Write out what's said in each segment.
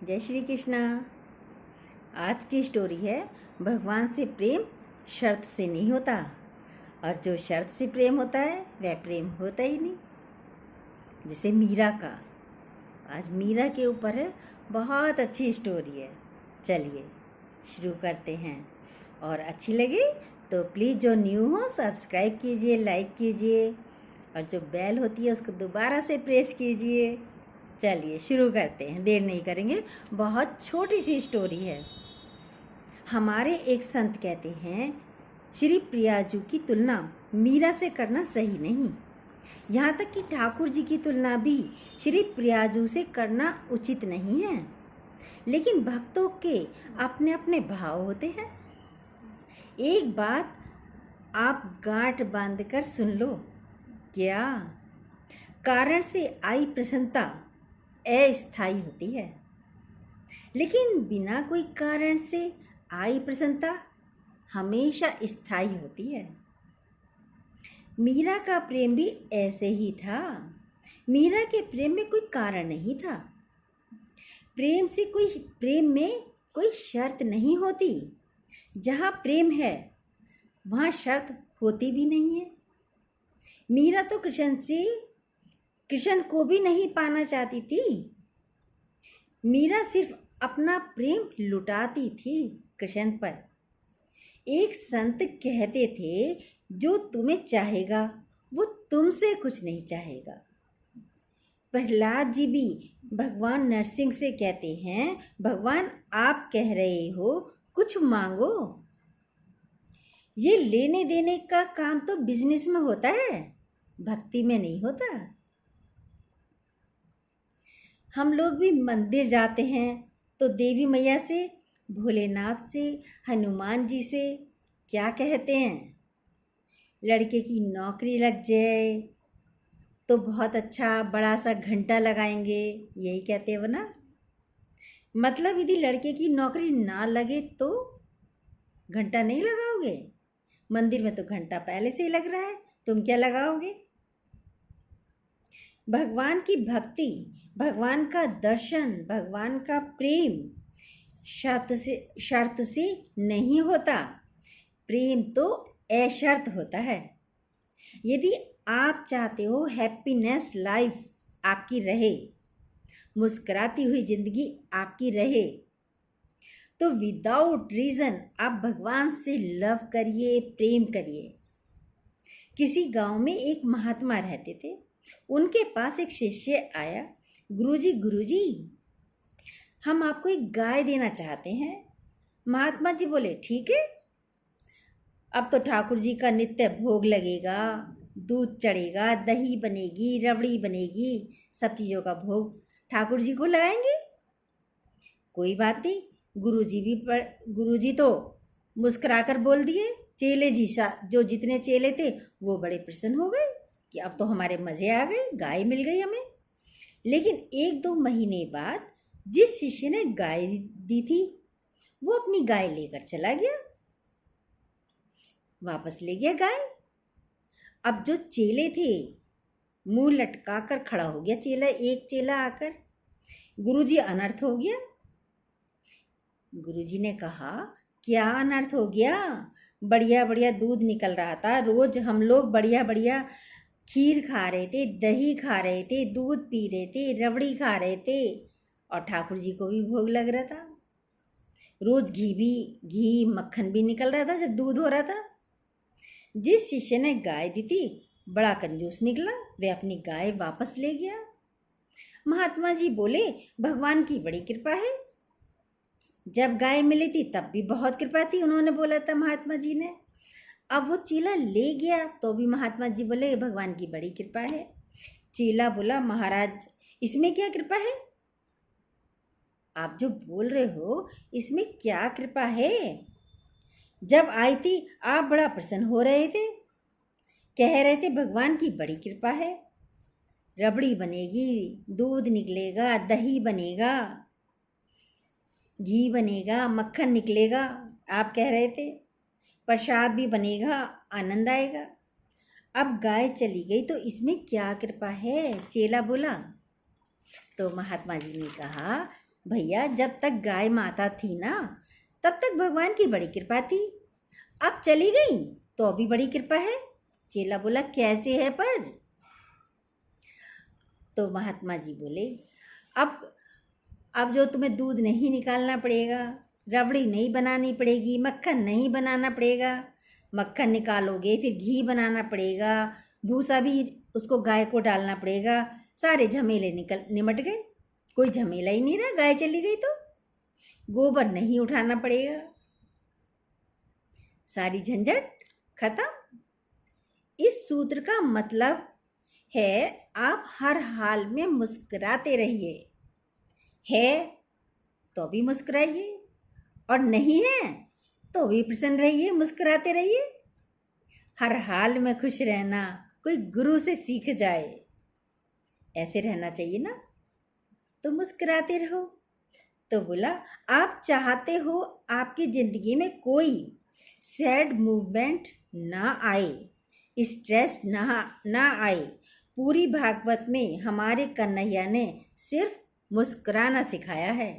जय श्री कृष्णा। आज की स्टोरी है भगवान से प्रेम शर्त से नहीं होता, और जो शर्त से प्रेम होता है वह प्रेम होता ही नहीं। जैसे मीरा का, आज मीरा के ऊपर है। बहुत अच्छी स्टोरी है। चलिए शुरू करते हैं, और अच्छी लगे तो प्लीज़ जो न्यू हो सब्सक्राइब कीजिए, लाइक कीजिए, और जो बेल होती है उसको दोबारा से प्रेस कीजिए। चलिए शुरू करते हैं, देर नहीं करेंगे। बहुत छोटी सी स्टोरी है। हमारे एक संत कहते हैं श्री प्रियाजू की तुलना मीरा से करना सही नहीं। यहाँ तक कि ठाकुर जी की तुलना भी श्री प्रियाजू से करना उचित नहीं है। लेकिन भक्तों के अपने अपने भाव होते हैं। एक बात आप गांठ बांध कर सुन लो। क्या कारण से आई प्रसन्नता अस्थायी होती है, लेकिन बिना कोई कारण से आई प्रसन्नता हमेशा स्थायी होती है। मीरा का प्रेम भी ऐसे ही था। मीरा के प्रेम में कोई कारण नहीं था। प्रेम में कोई शर्त नहीं होती। जहाँ प्रेम है वहाँ शर्त होती भी नहीं है। मीरा तो कृष्ण को भी नहीं पाना चाहती थी। मीरा सिर्फ अपना प्रेम लुटाती थी कृष्ण पर। एक संत कहते थे, जो तुम्हें चाहेगा वो तुमसे कुछ नहीं चाहेगा। प्रहलाद जी भी भगवान नरसिंह से कहते हैं, भगवान आप कह रहे हो कुछ मांगो। ये लेने देने का काम तो बिजनेस में होता है, भक्ति में नहीं होता। हम लोग भी मंदिर जाते हैं तो देवी मैया से, भोलेनाथ से, हनुमान जी से क्या कहते हैं? लड़के की नौकरी लग जाए तो बहुत अच्छा बड़ा सा घंटा लगाएंगे, यही कहते हो ना। मतलब यदि लड़के की नौकरी ना लगे तो घंटा नहीं लगाओगे? मंदिर में तो घंटा पहले से ही लग रहा है, तुम क्या लगाओगे? भगवान की भक्ति, भगवान का दर्शन, भगवान का प्रेम शर्त से नहीं होता। प्रेम तो अशर्त होता है। यदि आप चाहते हो हैप्पीनेस लाइफ आपकी रहे, मुस्कुराती हुई जिंदगी आपकी रहे, तो विदाउट रीज़न आप भगवान से लव करिए, प्रेम करिए। किसी गांव में एक महात्मा रहते थे। उनके पास एक शिष्य आया, गुरुजी हम आपको एक गाय देना चाहते हैं। महात्मा जी बोले, ठीक है। अब तो ठाकुर जी का नित्य भोग लगेगा, दूध चढ़ेगा, दही बनेगी, रबड़ी बनेगी, सब चीज़ों का भोग ठाकुर जी को लगाएंगे। कोई बात नहीं। गुरुजी तो मुस्कुराकर बोल दिए। चेले जी जो जितने चेले थे वो बड़े प्रसन्न हो गए कि अब तो हमारे मज़े आ गए, गाय मिल गई हमें। लेकिन 1-2 महीने बाद जिस शिष्य ने गाय दी थी वो अपनी गाय लेकर चला गया, वापस ले गया गाय। अब जो चेले थे मुंह लटका कर खड़ा हो गया एक चेला आकर, गुरुजी अनर्थ हो गया। गुरुजी ने कहा, क्या अनर्थ हो गया? बढ़िया बढ़िया दूध निकल रहा था, रोज हम लोग बढ़िया बढ़िया खीर खा रहे थे, दही खा रहे थे, दूध पी रहे थे, रबड़ी खा रहे थे, और ठाकुर जी को भी भोग लग रहा था। रोज घी मक्खन भी निकल रहा था जब दूध हो रहा था। जिस शिष्य ने गाय दी थी बड़ा कंजूस निकला, वह अपनी गाय वापस ले गया। महात्मा जी बोले, भगवान की बड़ी कृपा है। जब गाय मिली थी तब भी बहुत कृपा थी, उन्होंने बोला था महात्मा जी ने। अब वो चेला ले गया तो भी महात्मा जी बोले, भगवान की बड़ी कृपा है। चेला बोला, महाराज इसमें क्या कृपा है? आप जो बोल रहे हो इसमें क्या कृपा है? जब आई थी आप बड़ा प्रसन्न हो रहे थे, कह रहे थे भगवान की बड़ी कृपा है, रबड़ी बनेगी, दूध निकलेगा, दही बनेगा, घी बनेगा, मक्खन निकलेगा, आप कह रहे थे प्रसाद भी बनेगा, आनंद आएगा। अब गाय चली गई तो इसमें क्या कृपा है? चेला बोला। तो महात्मा जी ने कहा, भैया जब तक गाय माता थी ना तब तक भगवान की बड़ी कृपा थी, अब चली गई तो अभी बड़ी कृपा है। चेला बोला कैसे है पर? तो महात्मा जी बोले अब जो तुम्हें दूध नहीं निकालना पड़ेगा, रबड़ी नहीं बनानी पड़ेगी, मक्खन नहीं बनाना पड़ेगा। मक्खन निकालोगे फिर घी बनाना पड़ेगा, भूसा भी उसको गाय को डालना पड़ेगा। सारे झमेले निमट गए, कोई झमेला ही नहीं रहा। गाय चली गई तो गोबर नहीं उठाना पड़ेगा, सारी झंझट खत्म। इस सूत्र का मतलब है आप हर हाल में मुस्कुराते रहिए। है तो भी मुस्कुराइए और नहीं है तो भी प्रसन्न रहिए, मुस्कुराते रहिए। हर हाल में खुश रहना कोई गुरु से सीख जाए, ऐसे रहना चाहिए ना, तो मुस्कुराते रहो। तो बोला आप चाहते हो आपकी ज़िंदगी में कोई सैड मूवमेंट ना आए, स्ट्रेस ना आए। पूरी भागवत में हमारे कन्हैया ने सिर्फ मुस्कुराना सिखाया है।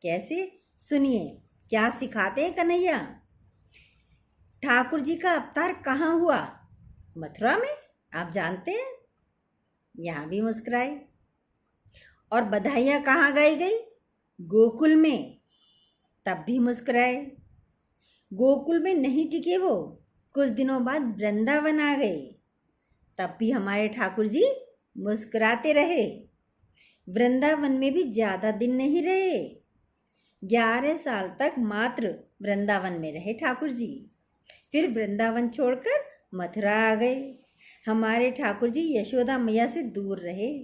कैसे? सुनिए क्या सिखाते हैं कन्हैया। ठाकुर जी का अवतार कहाँ हुआ? मथुरा में, आप जानते हैं। यहाँ भी मुस्कुराए। और बधाइयाँ कहाँ गाई गई? गोकुल में, तब भी मुस्कुराए। गोकुल में नहीं टिके वो, कुछ दिनों बाद वृंदावन आ गए, तब भी हमारे ठाकुर जी मुस्कुराते रहे। वृंदावन में भी ज़्यादा दिन नहीं रहे, 11 साल तक मात्र वृंदावन में रहे ठाकुर जी। फिर वृंदावन छोड़कर मथुरा आ गए। हमारे ठाकुर जी यशोदा मैया से दूर रहे,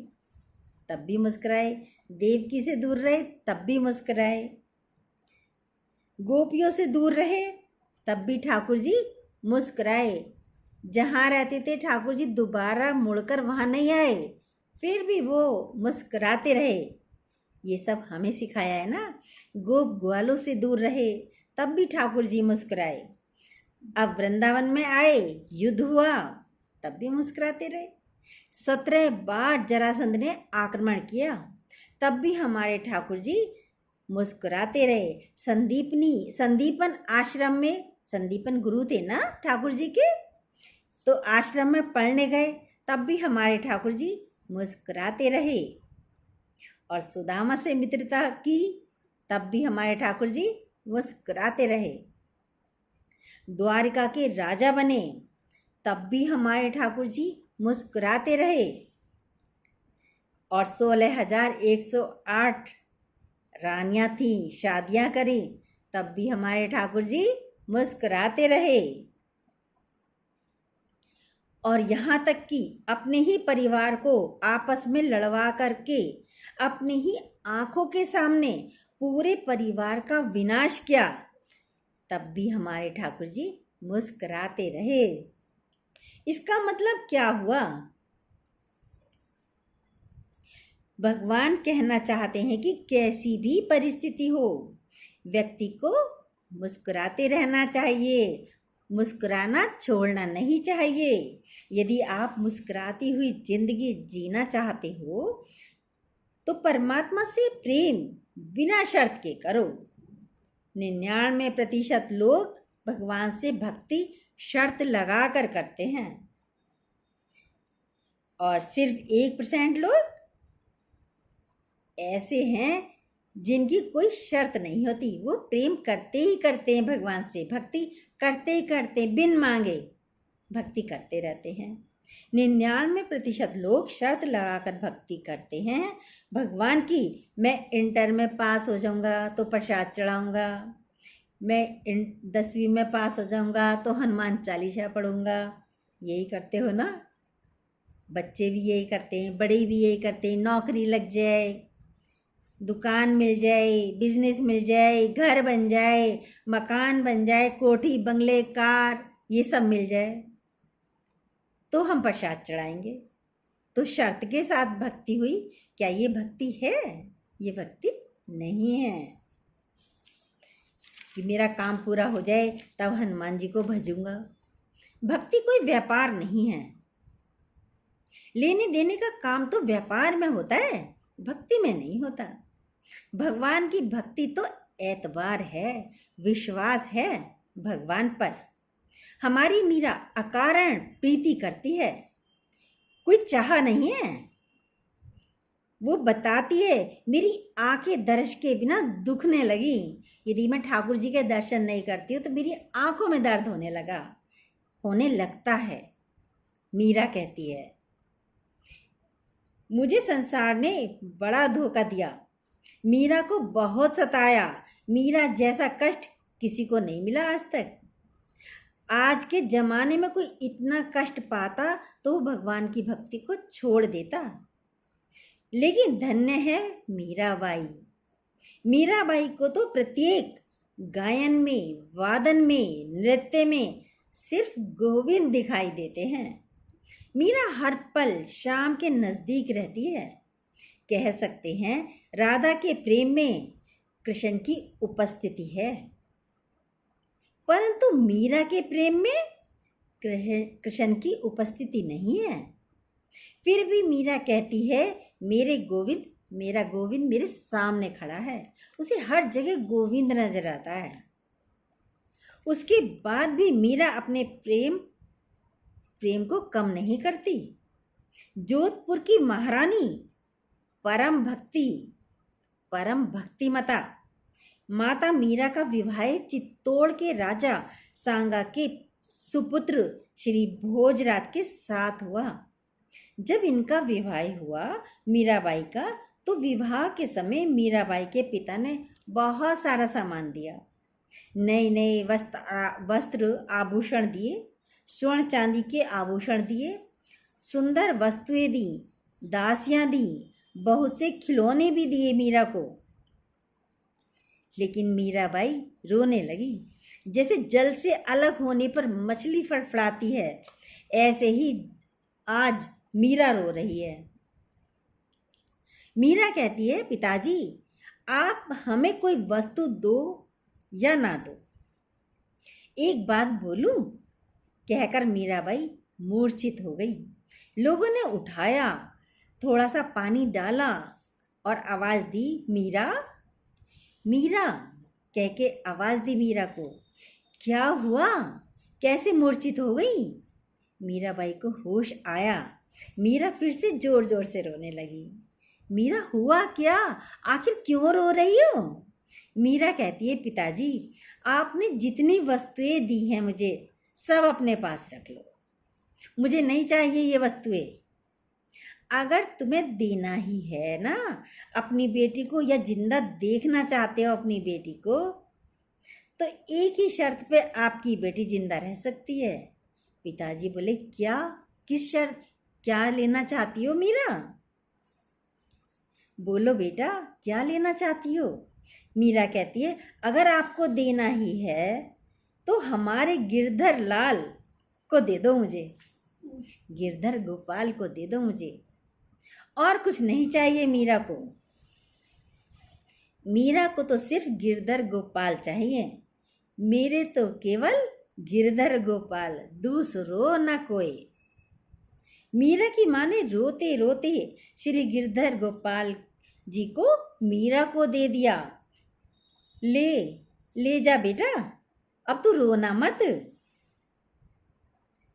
तब भी मुस्कुराए। देवकी से दूर रहे, तब भी मुस्कुराए। गोपियों से दूर रहे, तब भी ठाकुर जी मुस्कुराए। जहाँ रहते थे ठाकुर जी दोबारा मुड़कर वहाँ नहीं आए, फिर भी वो मुस्कुराते रहे। ये सब हमें सिखाया है ना। गोप ग्वालों से दूर रहे, तब भी ठाकुर जी मुस्कुराए। अब वृंदावन में आए, युद्ध हुआ, तब भी मुस्कुराते रहे। 17 बार जरासंध ने आक्रमण किया, तब भी हमारे ठाकुर जी मुस्कुराते रहे। संदीपन आश्रम में, संदीपन गुरु थे ना ठाकुर जी के, तो आश्रम में पढ़ने गए, तब भी हमारे ठाकुर जी मुस्कुराते रहे। और सुदामा से मित्रता की, तब भी हमारे ठाकुर जी मुस्कुराते रहे। द्वारिका के राजा बने, तब भी हमारे ठाकुर जी मुस्कुराते रहे। और 16,108 रानियां थीं, शादियां करी, तब भी हमारे ठाकुर जी मुस्कुराते रहे। और यहाँ तक कि अपने ही परिवार को आपस में लड़वा करके अपनी ही आंखों के सामने पूरे परिवार का विनाश किया, तब भी हमारे ठाकुर जी मुस्कुराते रहे। इसका मतलब क्या हुआ? भगवान कहना चाहते हैं कि कैसी भी परिस्थिति हो, व्यक्ति को मुस्कुराते रहना चाहिए, मुस्कुराना छोड़ना नहीं चाहिए। यदि आप मुस्कुराती हुई जिंदगी जीना चाहते हो तो परमात्मा से प्रेम बिना शर्त के करो। 99% लोग भगवान से भक्ति शर्त लगा कर करते हैं, और सिर्फ 1% लोग ऐसे हैं जिनकी कोई शर्त नहीं होती। वो प्रेम करते ही करते हैं भगवान से, भक्ति करते ही करते, बिन मांगे भक्ति करते रहते हैं। 99% लोग शर्त लगाकर भक्ति करते हैं भगवान की। मैं इंटर में पास हो जाऊंगा तो प्रसाद चढ़ाऊंगा, मैं 10वीं में पास हो जाऊंगा तो हनुमान चालीसा पढ़ूंगा। यही करते हो ना? बच्चे भी यही करते हैं, बड़े भी यही करते हैं। नौकरी लग जाए, दुकान मिल जाए, बिजनेस मिल जाए, घर बन जाए, मकान बन जाए, कोठी बंगले कार ये सब मिल जाए तो हम प्रसाद चढ़ाएंगे। तो शर्त के साथ भक्ति हुई, क्या ये भक्ति है? ये भक्ति नहीं है। कि मेरा काम पूरा हो जाए तब हनुमान जी को भजूंगा। भक्ति कोई व्यापार नहीं है। लेने देने का काम तो व्यापार में होता है, भक्ति में नहीं होता। भगवान की भक्ति तो एतबार है, विश्वास है भगवान पर। हमारी मीरा अकारण प्रीति करती है, कोई चाह नहीं है। वो बताती है, मेरी आंखें दर्श के बिना दुखने लगी। यदि मैं ठाकुर जी के दर्शन नहीं करती हूँ तो मेरी आंखों में दर्द होने लगता है। मीरा कहती है, मुझे संसार ने बड़ा धोखा दिया, मीरा को बहुत सताया। मीरा जैसा कष्ट किसी को नहीं मिला आज तक। आज के जमाने में कोई इतना कष्ट पाता तो वो भगवान की भक्ति को छोड़ देता। लेकिन धन्य है मीराबाई। मीराबाई को तो प्रत्येक गायन में, वादन में, नृत्य में सिर्फ गोविंद दिखाई देते हैं। मीरा हर पल शाम के नज़दीक रहती है। कह सकते हैं राधा के प्रेम में कृष्ण की उपस्थिति है, परंतु मीरा के प्रेम में कृष्ण की उपस्थिति नहीं है। फिर भी मीरा कहती है, मेरा गोविंद मेरे सामने खड़ा है। उसे हर जगह गोविंद नजर आता है। उसके बाद भी मीरा अपने प्रेम को कम नहीं करती। जोधपुर की महारानी परम भक्तिमता माता मीरा का विवाह चित्तौड़ के राजा सांगा के सुपुत्र श्री भोजराज के साथ हुआ। जब इनका विवाह हुआ मीराबाई का, तो विवाह के समय मीराबाई के पिता ने बहुत सारा सामान दिया। नए नए वस्त्र आभूषण दिए, स्वर्ण चांदी के आभूषण दिए, सुंदर वस्तुएं दी, दासियां दी, बहुत से खिलौने भी दिए मीरा को। लेकिन मीराबाई रोने लगी। जैसे जल से अलग होने पर मछली फड़फड़ाती है, ऐसे ही आज मीरा रो रही है। मीरा कहती है, पिताजी आप हमें कोई वस्तु दो या ना दो, एक बात बोलूं, कहकर मीराबाई मूर्छित हो गई। लोगों ने उठाया, थोड़ा सा पानी डाला और आवाज दी, मीरा मीरा कह के आवाज दी मीरा को। क्या हुआ, कैसे मूर्छित हो गई? मीराबाई को होश आया। मीरा फिर से जोर जोर से रोने लगी। मीरा हुआ क्या, आखिर क्यों रो रही हो? मीरा कहती है, पिताजी आपने जितनी वस्तुएं दी हैं मुझे सब अपने पास रख लो, मुझे नहीं चाहिए ये वस्तुएं। अगर तुम्हें देना ही है ना अपनी बेटी को, या जिंदा देखना चाहते हो अपनी बेटी को, तो एक ही शर्त पे आपकी बेटी जिंदा रह सकती है। पिताजी बोले, क्या, किस शर्त, क्या लेना चाहती हो मीरा? बोलो बेटा, क्या लेना चाहती हो? मीरा कहती है, अगर आपको देना ही है तो हमारे गिरधर लाल को दे दो मुझे, गिरधर गोपाल को दे दो मुझे, और कुछ नहीं चाहिए मीरा को। मीरा को तो सिर्फ गिरधर गोपाल चाहिए। मेरे तो केवल गिरधर गोपाल, दूसरो न कोई। मीरा की माँ ने रोते रोते श्री गिरधर गोपाल जी को मीरा को दे दिया। ले जा बेटा, अब तू रोना मत।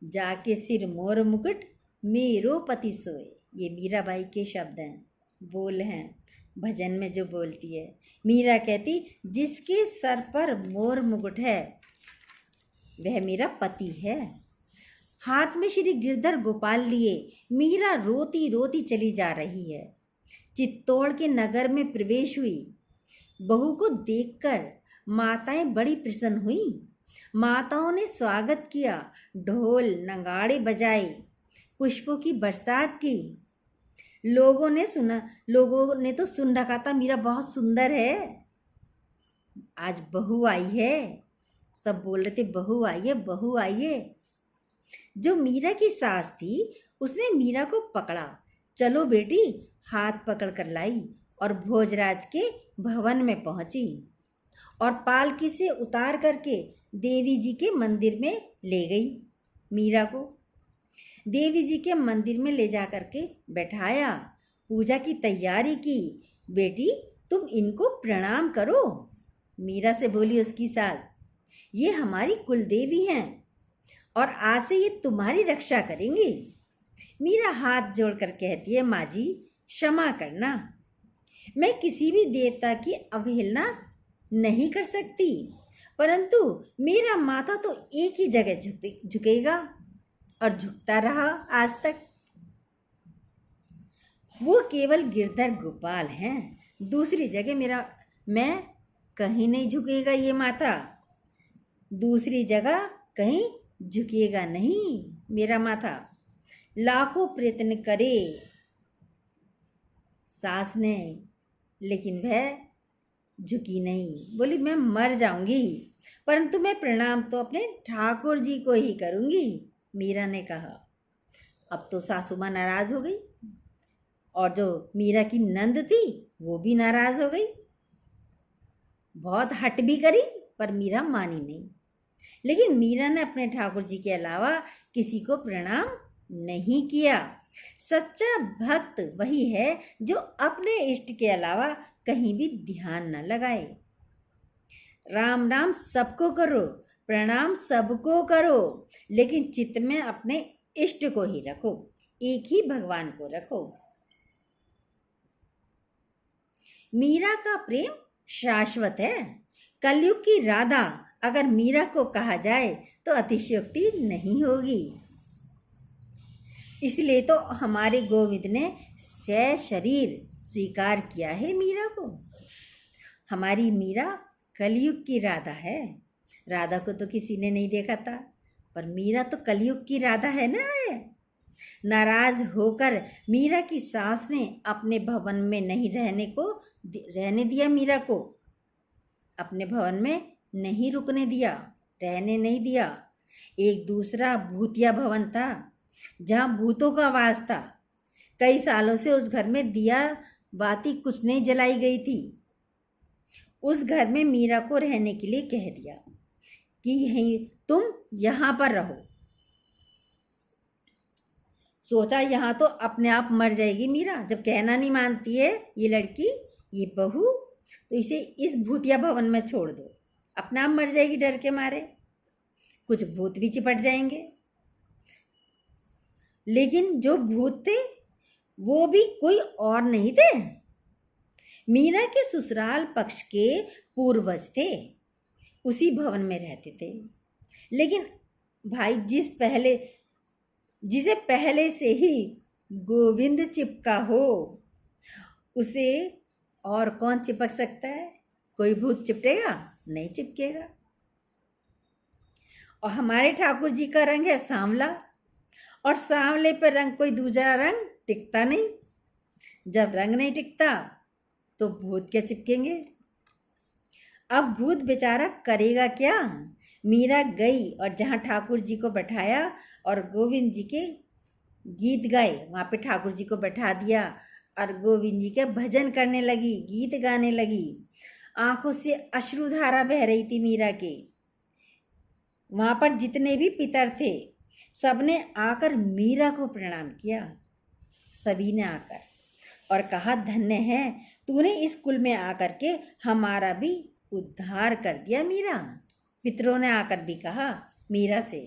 जाके सिर मोर मुकुट मेरो पति सोए, ये मीराबाई के शब्द हैं, बोल हैं भजन में जो बोलती है। मीरा कहती, जिसके सर पर मोर मुकुट है वह मेरा पति है। हाथ में श्री गिरधर गोपाल लिए मीरा रोती रोती चली जा रही है। चित्तौड़ के नगर में प्रवेश हुई। बहू को देखकर माताएं बड़ी प्रसन्न हुई। माताओं ने स्वागत किया, ढोल नगाड़े बजाए, पुष्पों की बरसात की। लोगों ने तो सुन रखा था मीरा बहुत सुंदर है, आज बहू आई है। सब बोल रहे थे, बहू आई है, बहू आई है। जो मीरा की सास थी उसने मीरा को पकड़ा, चलो बेटी, हाथ पकड़ कर लाई और भोजराज के भवन में पहुंची और पालकी से उतार करके देवी जी के मंदिर में ले गई। मीरा को देवी जी के मंदिर में ले जा करके बैठाया, पूजा की तैयारी की। बेटी तुम इनको प्रणाम करो। मीरा से बोली उसकी सास, ये हमारी कुलदेवी हैं और आज से ये तुम्हारी रक्षा करेंगी। मीरा हाथ जोड़कर कहती है, माँ जी क्षमा करना, मैं किसी भी देवता की अवहेलना नहीं कर सकती, परंतु मेरा माथा तो एक ही जगह झुकेगा और झुकता रहा आज तक। वो केवल गिरधर गोपाल हैं, दूसरी जगह मैं कहीं नहीं झुकेगा ये माथा, दूसरी जगह कहीं झुकेगा नहीं मेरा माथा। लाखों प्रयत्न करे सास ने, लेकिन वह झुकी नहीं। बोली मैं मर जाऊंगी, परंतु मैं प्रणाम तो अपने ठाकुर जी को ही करूंगी। मीरा ने कहा। अब तो सासू माँ नाराज हो गई और जो मीरा की नंद थी वो भी नाराज हो गई। बहुत हट भी करी पर मीरा मानी नहीं। लेकिन मीरा ने अपने ठाकुर जी के अलावा किसी को प्रणाम नहीं किया। सच्चा भक्त वही है जो अपने इष्ट के अलावा कहीं भी ध्यान न लगाए। राम नाम सबको करो, प्रणाम सबको करो, लेकिन चित्त में अपने इष्ट को ही रखो, एक ही भगवान को रखो। मीरा का प्रेम शाश्वत है। कलयुग की राधा अगर मीरा को कहा जाए तो अतिशयोक्ति नहीं होगी। इसलिए तो हमारे गोविंद ने सशरीर स्वीकार किया है मीरा को। हमारी मीरा कलयुग की राधा है। राधा को तो किसी ने नहीं देखा था, पर मीरा तो कलयुग की राधा है ना। नाराज होकर मीरा की सास ने अपने भवन में नहीं रहने दिया। मीरा को अपने भवन में नहीं रुकने दिया, रहने नहीं दिया। एक दूसरा भूतिया भवन था जहाँ भूतों का वास था। कई सालों से उस घर में दिया बाती कुछ नहीं जलाई गई थी। उस घर में मीरा को रहने के लिए कह दिया कि तुम यहाँ पर रहो। सोचा यहाँ तो अपने आप मर जाएगी मीरा, जब कहना नहीं मानती है ये लड़की, ये बहू, तो इसे इस भूतिया भवन में छोड़ दो। अपना आप मर जाएगी डर के मारे, कुछ भूत भी चिपट जाएंगे। लेकिन जो भूत थे वो भी कोई और नहीं थे, मीरा के ससुराल पक्ष के पूर्वज थे। उसी भवन में रहते थे। लेकिन भाई जिसे पहले से ही गोविंद चिपका हो, उसे और कौन चिपक सकता है? कोई भूत चिपटेगा? नहीं चिपकेगा। और हमारे ठाकुर जी का रंग है सांवला, और सांवले पर रंग कोई दूसरा रंग टिकता नहीं। जब रंग नहीं टिकता तो भूत क्या चिपकेंगे? अब भूत बेचारा करेगा क्या? मीरा गई और जहाँ ठाकुर जी को बैठाया और गोविंद जी के गीत गाए, वहाँ पे ठाकुर जी को बैठा दिया और गोविंद जी के भजन करने लगी, गीत गाने लगी। आंखों से अश्रुधारा बह रही थी मीरा के। वहाँ पर जितने भी पितर थे सबने आकर मीरा को प्रणाम किया। सभी ने आकर और कहा, धन्य है तूने इस कुल में आकर के हमारा भी उद्धार कर दिया मीरा। पितरों ने आकर भी कहा मीरा से।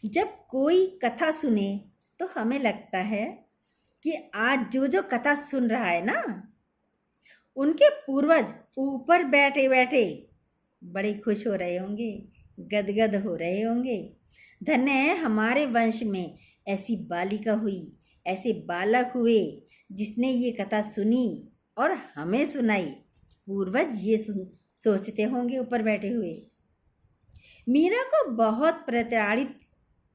जब कोई कथा सुने तो हमें लगता है कि आज जो कथा सुन रहा है ना, उनके पूर्वज ऊपर बैठे बैठे बड़े खुश हो रहे होंगे, गदगद हो रहे होंगे। धन्य है हमारे वंश में ऐसी बालिका हुई, ऐसे बालक हुए जिसने ये कथा सुनी और हमें सुनाई। पूर्वज ये सोचते होंगे ऊपर बैठे हुए। मीरा को बहुत प्रताड़ित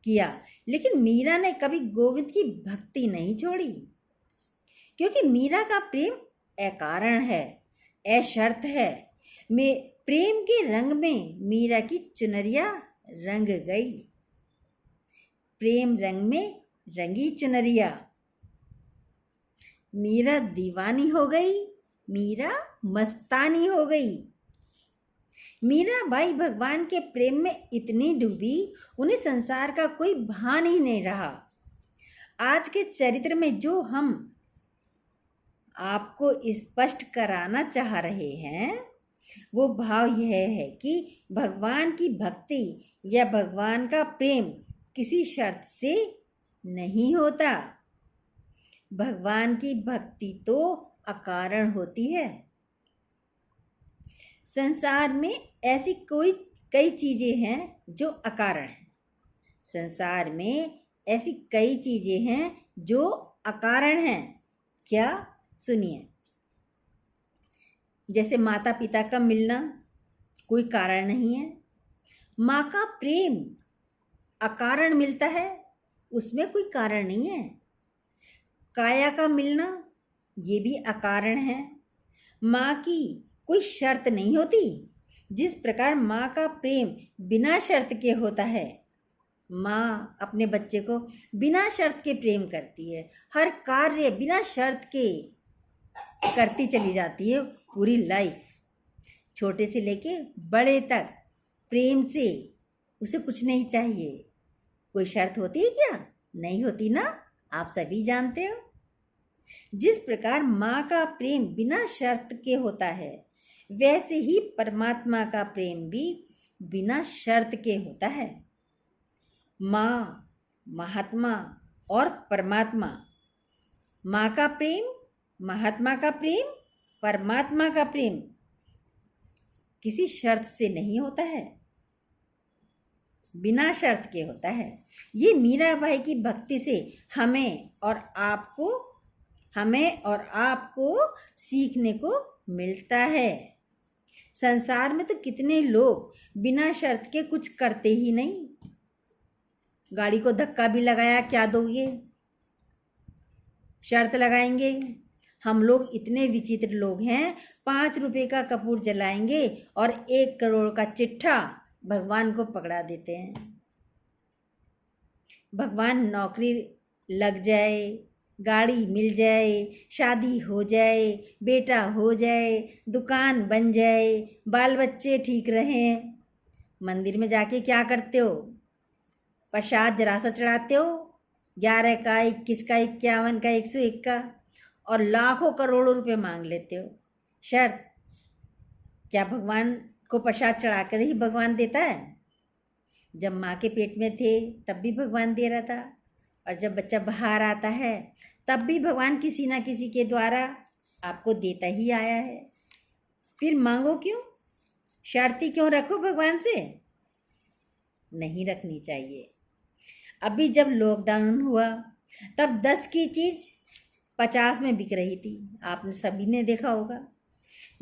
किया, लेकिन मीरा ने कभी गोविंद की भक्ति नहीं छोड़ी, क्योंकि मीरा का प्रेम अकारण है, अशर्त है। प्रेम के रंग में मीरा की चुनरिया रंग गई। प्रेम रंग में रंगी चुनरिया। मीरा दीवानी हो गई, मीरा मस्तानी हो गई। मीरा बाई भगवान के प्रेम में इतनी डूबी, उन्हें संसार का कोई भान ही नहीं रहा। आज के चरित्र में जो हम आपको स्पष्ट कराना चाह रहे हैं वो भाव यह है कि भगवान की भक्ति या भगवान का प्रेम किसी शर्त से नहीं होता। भगवान की भक्ति तो अकारण होती है। संसार में ऐसी कई चीज़ें हैं जो अकारण हैं। संसार में ऐसी कई चीज़ें हैं जो अकारण हैं। क्या? सुनिए। जैसे माता पिता का मिलना कोई कारण नहीं है। माँ का प्रेम अकारण मिलता है, उसमें कोई कारण नहीं है। काया का मिलना ये भी अकारण है। माँ की कोई शर्त नहीं होती। जिस प्रकार माँ का प्रेम बिना शर्त के होता है, माँ अपने बच्चे को बिना शर्त के प्रेम करती है। हर कार्य बिना शर्त के करती चली जाती है पूरी लाइफ। छोटे से लेके बड़े तक प्रेम से उसे कुछ नहीं चाहिए। कोई शर्त होती है क्या? नहीं होती ना, आप सभी जानते हो। जिस प्रकार माँ का प्रेम बिना शर्त के होता है, वैसे ही परमात्मा का प्रेम भी बिना शर्त के होता है। माँ, महात्मा और परमात्मा, माँ का प्रेम, महात्मा का प्रेम, परमात्मा का प्रेम किसी शर्त से नहीं होता है, बिना शर्त के होता है। ये मीराबाई की भक्ति से हमें और आपको सीखने को मिलता है। संसार में तो कितने लोग बिना शर्त के कुछ करते ही नहीं। गाड़ी को धक्का भी लगाया, क्या दोगे? शर्त लगाएंगे। हम लोग इतने विचित्र लोग हैं, 5 रुपए का कपूर जलाएंगे और 1 करोड़ का चिट्ठा भगवान को पकड़ा देते हैं। भगवान नौकरी लग जाए, गाड़ी मिल जाए, शादी हो जाए, बेटा हो जाए, दुकान बन जाए, बाल बच्चे ठीक रहें, मंदिर में जाके क्या करते हो? प्रसाद जरा सा चढ़ाते हो, 11 का, 21 का, 51 का, 101 का, और लाखों करोड़ों रुपए मांग लेते हो। शर्त? क्या भगवान को प्रसाद चढ़ाकर ही भगवान देता है? जब माँ के पेट में थे तब भी भगवान दे रहा था, और जब बच्चा बाहर आता है तब भी भगवान किसी ना किसी के द्वारा आपको देता ही आया है। फिर मांगो क्यों? शर्ती क्यों रखो भगवान से? नहीं रखनी चाहिए। अभी जब लॉकडाउन हुआ तब 10 की चीज़ 50 में बिक रही थी। आपने सभी ने देखा होगा।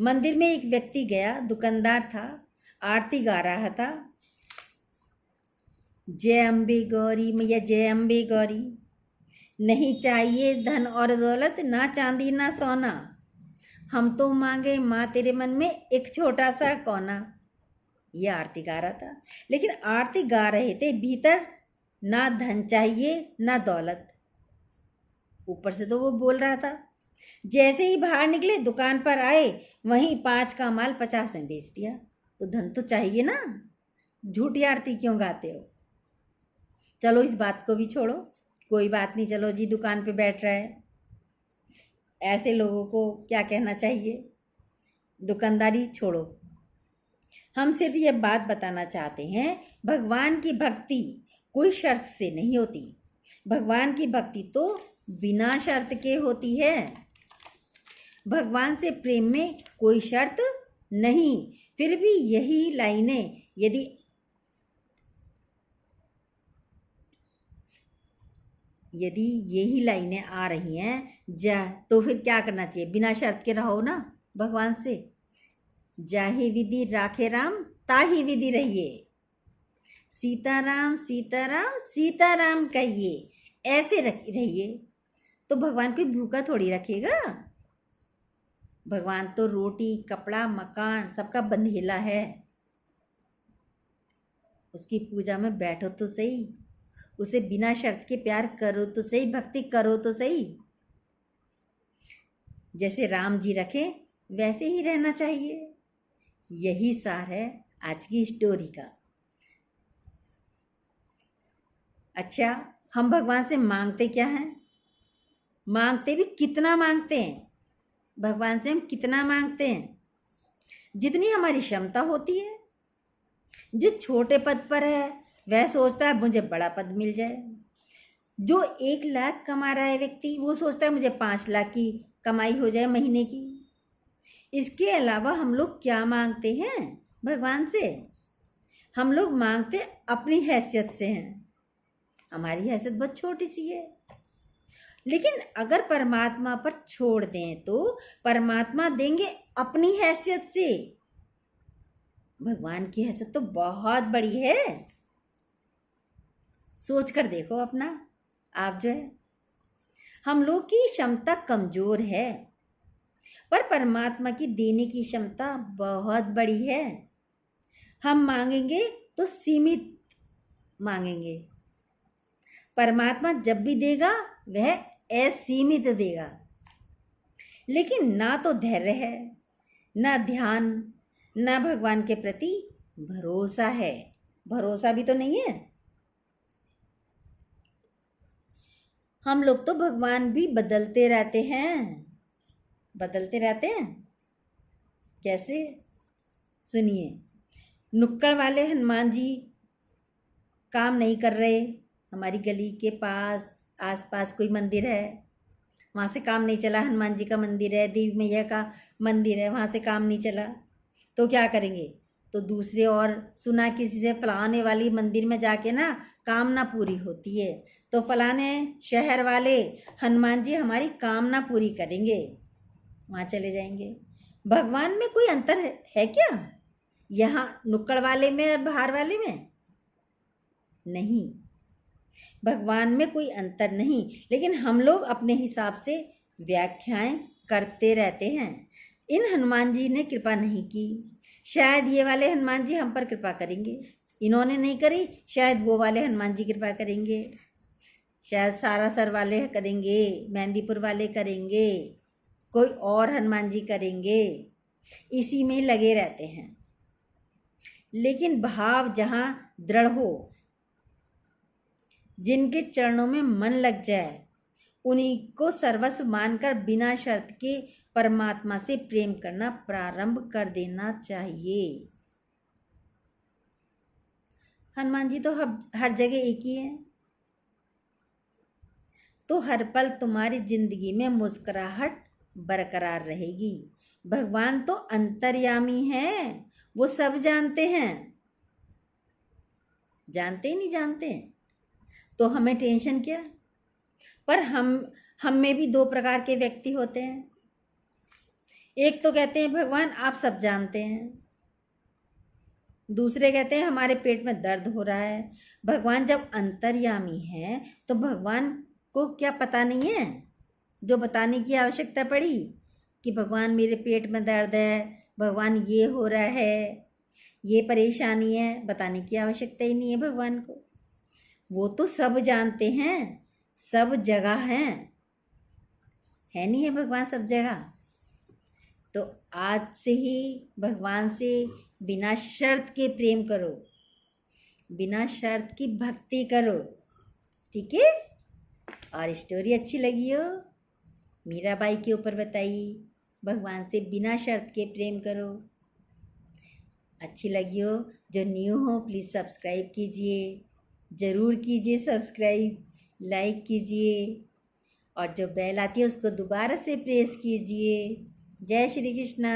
मंदिर में एक व्यक्ति गया, दुकानदार था, आरती गा रहा था, जय अम्बे गौरी मैया, जय अम्बे गौरी। नहीं चाहिए धन और दौलत, ना चांदी ना सोना, हम तो मांगे माँ तेरे मन में एक छोटा सा कोना। ये आरती गा रहा था, लेकिन आरती गा रहे थे, भीतर ना धन चाहिए ना दौलत। ऊपर से तो वो बोल रहा था। जैसे ही बाहर निकले, दुकान पर आए, वहीं 5 का माल 50 में बेच दिया। तो धन तो चाहिए ना, झूठी आरती क्यों गाते हो? चलो इस बात को भी छोड़ो, कोई बात नहीं, चलो जी दुकान पे बैठ रहा है। ऐसे लोगों को क्या कहना चाहिए? दुकानदारी छोड़ो। हम सिर्फ ये बात बताना चाहते हैं, भगवान की भक्ति कोई शर्त से नहीं होती। भगवान की भक्ति तो बिना शर्त के होती है। भगवान से प्रेम में कोई शर्त नहीं। फिर भी यही लाइनें यदि यही लाइनें आ रही हैं तो फिर क्या करना चाहिए? बिना शर्त के रहो ना भगवान से। जाहि विधि राखे राम, ताहि विधि रहिए। सीताराम सीताराम सीताराम कहिए, ऐसे रहिए तो भगवान कोई भूखा थोड़ी रखेगा। भगवान तो रोटी, कपड़ा, मकान सबका बंधेला है। उसकी पूजा में बैठो तो सही, उसे बिना शर्त के प्यार करो तो सही, भक्ति करो तो सही। जैसे राम जी रखे वैसे ही रहना चाहिए। यही सार है आज की स्टोरी का। अच्छा, हम भगवान से मांगते क्या हैं? मांगते भी कितना मांगते हैं? भगवान से हम कितना मांगते हैं? जितनी हमारी क्षमता होती है। जो छोटे पद पर है वह सोचता है मुझे बड़ा पद मिल जाए। जो 1 लाख कमा रहा है व्यक्ति, वो सोचता है मुझे 5 लाख की कमाई हो जाए महीने की। इसके अलावा हम लोग क्या मांगते हैं भगवान से? हम लोग मांगते अपनी हैसियत से हैं। हमारी हैसियत बहुत छोटी सी है। लेकिन अगर परमात्मा पर छोड़ दें तो परमात्मा देंगे अपनी हैसियत से। भगवान की हैसियत तो बहुत बड़ी है। सोच कर देखो अपना, आप जो है, हम लोग की क्षमता कमजोर है, पर परमात्मा की देने की क्षमता बहुत बड़ी है। हम मांगेंगे तो सीमित मांगेंगे। परमात्मा जब भी देगा वह असीमित देगा। लेकिन ना तो धैर्य है, ना ध्यान, ना भगवान के प्रति भरोसा है। भरोसा भी तो नहीं है। हम लोग तो भगवान भी बदलते रहते हैं। बदलते रहते हैं कैसे? सुनिए। नुक्कड़ वाले हनुमान जी काम नहीं कर रहे। हमारी गली के पास आसपास कोई मंदिर है, वहाँ से काम नहीं चला। हनुमान जी का मंदिर है, देवी मैया का मंदिर है, वहाँ से काम नहीं चला तो क्या करेंगे? तो दूसरे और सुना किसी से फलाने वाली मंदिर में जाके ना कामना पूरी होती है, तो फलाने शहर वाले हनुमान जी हमारी कामना पूरी करेंगे, वहाँ चले जाएंगे। भगवान में कोई अंतर है क्या? यहाँ नुक्कड़ वाले में और बाहर वाले में? नहीं, भगवान में कोई अंतर नहीं। लेकिन हम लोग अपने हिसाब से व्याख्याएं करते रहते हैं। इन हनुमान जी ने कृपा नहीं की, शायद ये वाले हनुमान जी हम पर कृपा करेंगे। इन्होंने नहीं करी, शायद वो वाले हनुमान जी कृपा करेंगे। शायद सारासर वाले करेंगे, मेहंदीपुर वाले करेंगे, कोई और हनुमान जी करेंगे। इसी में लगे रहते हैं। लेकिन भाव जहाँ दृढ़ हो, जिनके चरणों में मन लग जाए, उन्हीं को सर्वस्व मानकर बिना शर्त के परमात्मा से प्रेम करना प्रारंभ कर देना चाहिए। हनुमान जी तो हर जगह एक ही हैं, तो हर पल तुम्हारी जिंदगी में मुस्कुराहट बरकरार रहेगी। भगवान तो अंतर्यामी हैं, वो सब जानते हैं। जानते ही नहीं जानते हैं तो हमें टेंशन क्या? पर हम में भी 2 प्रकार के व्यक्ति होते हैं। एक तो कहते हैं भगवान आप सब जानते हैं, दूसरे कहते हैं हमारे पेट में दर्द हो रहा है। भगवान जब अंतर्यामी है तो भगवान को क्या पता नहीं है जो बताने की आवश्यकता पड़ी कि भगवान मेरे पेट में दर्द है, भगवान ये हो रहा है, ये परेशानी है? बताने की आवश्यकता ही नहीं है भगवान को। वो तो सब जानते हैं, सब जगह हैं। है नहीं है भगवान सब जगह? तो आज से ही भगवान से बिना शर्त के प्रेम करो, बिना शर्त की भक्ति करो, ठीक है? और स्टोरी अच्छी लगी हो, मीराबाई के ऊपर बताई, भगवान से बिना शर्त के प्रेम करो। अच्छी लगी हो, जो न्यू हो प्लीज़ सब्सक्राइब कीजिए, ज़रूर कीजिए सब्सक्राइब, लाइक कीजिए, और जो बेल आती है उसको दोबारा से प्रेस कीजिए। जय श्री कृष्णा।